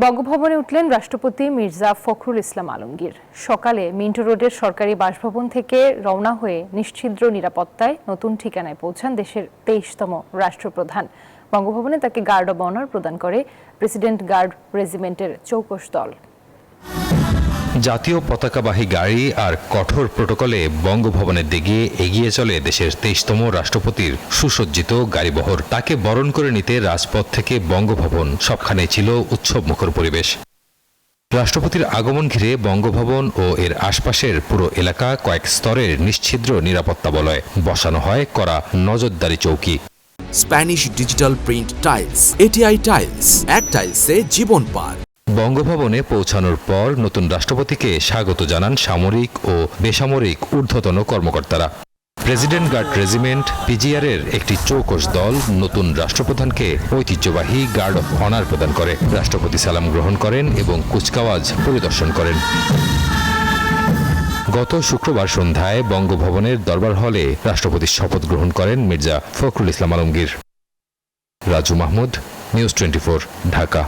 বঙ্গভবনে উঠলেন রাষ্ট্রপতি মির্জা ফখরুল ইসলাম আলমগীর। সকালে মিন্টো রোডের সরকারি বাসভবন থেকে রওনা হয়ে নিশ্ছিদ্র নিরাপত্তায় নতুন ঠিকানায় পৌঁছান দেশের ২৩তম রাষ্ট্রপ্রধান। বঙ্গভবনে তাকে গার্ড অব অনার প্রদান করে প্রেসিডেন্ট গার্ড রেজিমেন্টের চৌকস দল। জাতীয় পতাকাবাহী গাড়ি আর কঠোর প্রটোকলে বঙ্গভবনের দিকে এগিয়ে চলে দেশের ২৩তম রাষ্ট্রপতির সুসজ্জিত গাড়িবহর। তাকে বরণ করে নিতে রাজপথ থেকে বঙ্গভবন সবখানে ছিল উৎসবমুখর পরিবেশ। রাষ্ট্রপতির আগমন ঘিরে বঙ্গভবন ও এর আশপাশের পুরো এলাকা কয়েক স্তরের নিশ্ছিদ্র নিরাপত্তা বলয়ে বসানো হয় কড়া নজরদারি চৌকি। Spanish digital print tiles, ATI tiles, এক টাইলসে জীবন পার। বঙ্গভবনে পৌঁছানোর পর নতুন রাষ্ট্রপতিকে স্বাগত জানান সামরিক ও বেসামরিক ঊর্ধ্বতন কর্মকর্তারা। প্রেসিডেন্ট গার্ড রেজিমেন্ট পিজিআর-এর একটি চৌকস দল নতুন রাষ্ট্রপ্রধানকে ঐতিহ্যবাহী গার্ড অফ অনার প্রদান করে। রাষ্ট্রপতি সালাম গ্রহণ করেন এবং কুচকাওয়াজ পরিদর্শন করেন। গত শুক্রবার সন্ধ্যায় বঙ্গভবনের দরবার হলে রাষ্ট্রপতির শপথ গ্রহণ করেন মির্জা ফখরুল ইসলাম আলমগীর। রাজু মাহমুদ, নিউজ 24, ঢাকা।